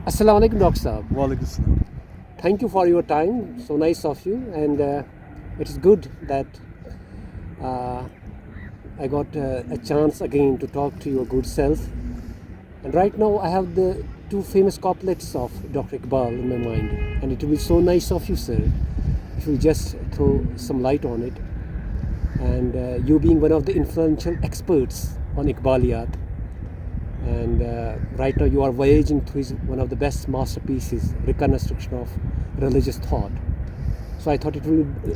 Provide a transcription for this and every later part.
Assalamu alaikum, Dr. Saab. Walaikum salam. Thank you for your time. So nice of you, and it is good that I got a chance again to talk to your good self. And right now, I have the two famous couplets of Dr. Iqbal in my mind, and it will be so nice of you, sir, if you just throw some light on it. And you being one of the influential experts on Iqbaliyat, and right now you are voyaging through one of the best masterpieces, reconstruction of religious thought. So I thought it will be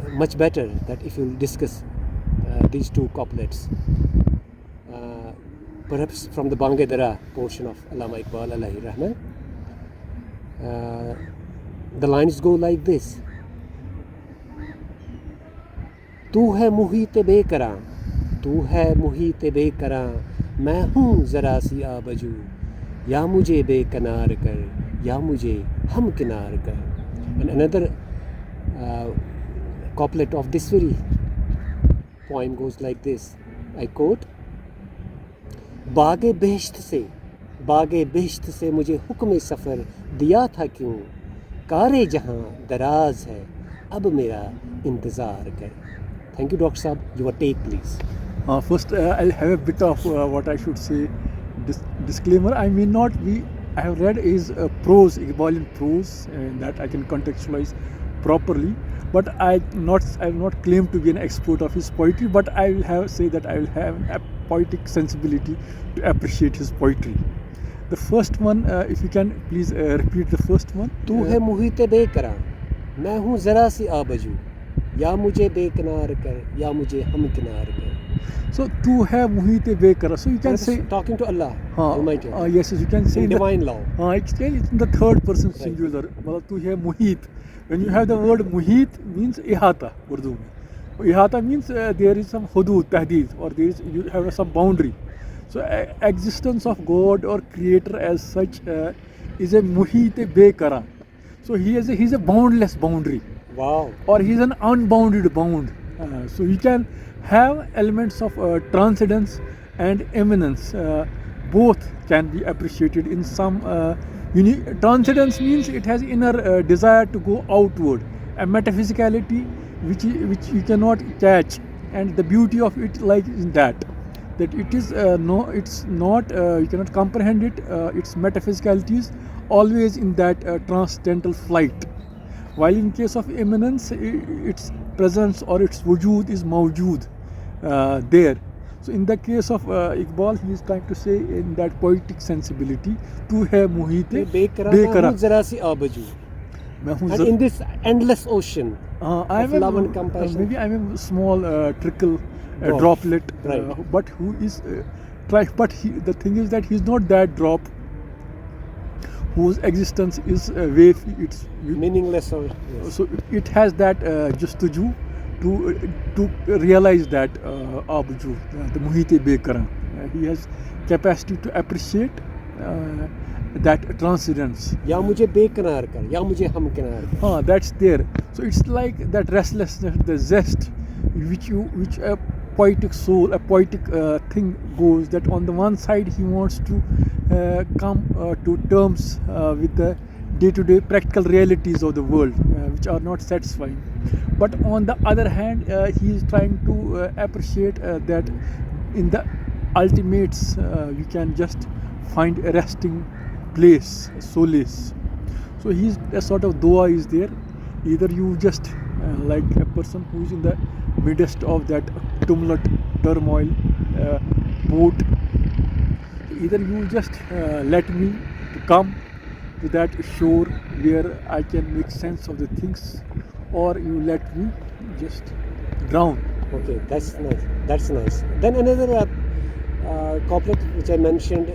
much better that if you discuss these two couplets, perhaps from the Bange Dara portion of Allama Iqbal alayhi rahman. The lines go like this: तू है मुहीत बेकरां, तू है मुहीत बेकरां, मैं हूँ ज़रा सी आबजू, या मुझे बेकनार कर, या मुझे हम किनार कर. And another couplet of this very poem goes like this. I quote: बागे बेश्त से मुझे हुक्म सफ़र दिया था क्यों, कारे जहाँ दराज है अब मेरा इंतज़ार कर. Thank you, Dr. Saab. Your take, please. First, I'll have a bit of what I should say disclaimer. I may not be. I have read his prose, Iqbalian prose, and that I can contextualize properly. But I will not claim to be an expert of his poetry. But I will say that I will have a poetic sensibility to appreciate his poetry. The first one, if you can please repeat the first one. तू है मुहीत बेकरां, मैं हूँ ज़रा सी आबजू, या मुझे बेकनार कर, या मुझे हम किनार कर. So tu hai muhit bekara. So you can say talking to Allah Almighty. Yes, you can say in divine law. It's in the third person singular. Matlab tu hai muhit. When you have the word muhit, means ihata Urdu mein. Ihata means there is some hudud, tahdeed, or you have some boundary. So existence of God or creator as such is a muhit bekara. So he's a boundless boundary. Wow. Or he's an unbounded bound. So he can have elements of transcendence and immanence. Both can be appreciated in some transcendence means it has inner desire to go outward, a metaphysicality which you cannot catch, and the beauty of it lies in that it is it's not you cannot comprehend it. Its metaphysicality is always in that transcendental flight. While in case of immanence, its presence or its wujud is mawjood there. So in the case of Iqbal, he is trying to say in that poetic sensibility, tu hai muhite bekara. And in this endless ocean of love and compassion. Maybe I'm a small trickle, droplet, right. But who is the thing is that he's not that drop whose existence is it's meaningless. Or yes. So it has that justuju to realize that abju, the muhite bekara. He has capacity to appreciate that transcendence. Ya mujhe beknar kar, ya mujhe hum kinar kar. That's there. So it's like that restlessness, the zest which a poetic soul, a poetic thing goes, that on the one side he wants to come to terms with the day-to-day practical realities of the world which are not satisfying, but on the other hand he is trying to appreciate that in the ultimates you can just find a resting place, solace. So he's a sort of dua is there. Either you just like a person who is in the midst of that tumult, turmoil, boat, either you just let me to come to that shore where I can make sense of the things, or you let me just drown. Okay, that's nice. That's nice. Then another couplet which I mentioned: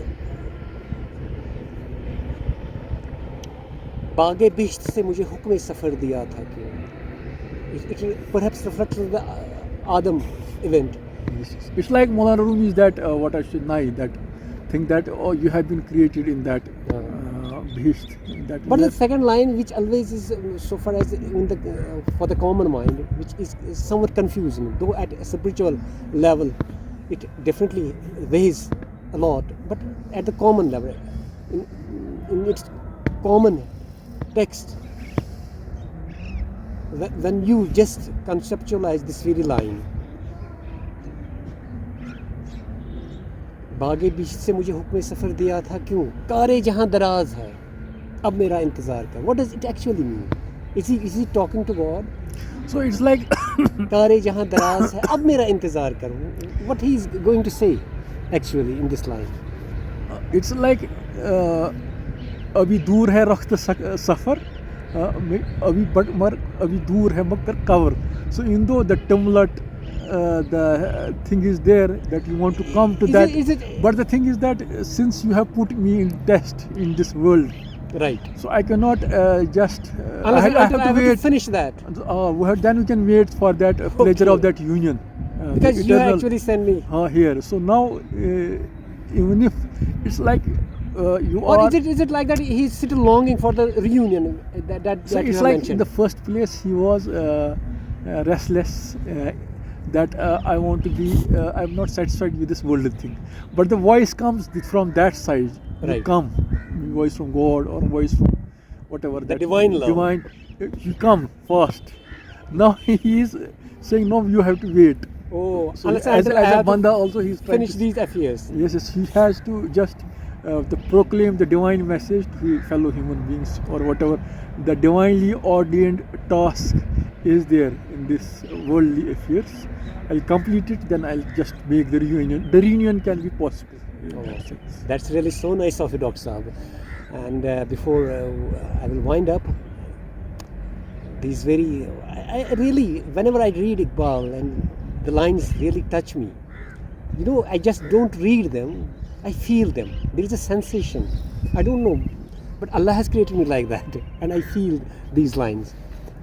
बागे बिश्त से मुझे हुक्म सफ़र दिया था क्यों. It perhaps reflects the Adam event. It's like Maulana Rumi is that what I should know, that think that you have been created in that beast. But the second line, which always is so far as in the for the common mind, which is somewhat confusing, though at a spiritual level it definitely weighs a lot, but at the common level, in its common text, when you just conceptualize this very line, बागे बीच से मुझे हुक्म सफ़र दिया था क्यों, कारे जहाँ दराज है अब मेरा इंतज़ार कर. What does it actually mean? Is he talking to God? So it's like कारे जहाँ दराज है अब मेरा इंतज़ार कर. What he is going to say actually in this line? it's like अभी दूर है रख्त सफ़र अभी दूर है मगर cover. So even though the tumult, the thing is there that you want to come to that, but the thing is that since you have put me in test in this world, Right. so I cannot just I have to wait. finish that. Then we can wait for that pleasure of that union. Because you actually sent me. Here. So now, even if it's like you Or are. is it like that he's still longing for the reunion that So you it's have like mentioned? in the first place he was restless. That I want to be. I'm not satisfied with this worldly thing. But the voice comes from that side. Right. You come, voice from God or voice from whatever. The divine love. Divine. You come first. Now he is saying no. You have to wait. Oh, So unless as I a have to banda also he's trying finish to- these affairs. Yes, he has to just proclaim the divine message to fellow human beings or whatever. The divinely ordained task is there in this worldly affairs. I'll complete it, then I'll just make the reunion. The reunion can be possible. Oh, that's really so nice of you, Dr. Saab. And before I will wind up, these very, I really, whenever I read Iqbal and the lines really touch me, you know, I just don't read them, I feel them. There is a sensation. I don't know, but Allah has created me like that, and I feel these lines.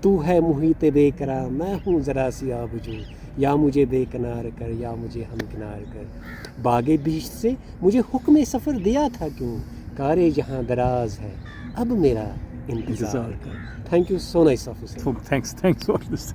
तू है मुहीते बेकरा मैं हूँ ज़रा सी आबजू या मुझे बेकनार कर या मुझे हमकिनार कर बागे बीच से मुझे हुक्म सफ़र दिया था क्यों कारे जहाँ दराज है अब मेरा इंतज़ार कर. Thank you, so nice of you, sir. So thanks for this.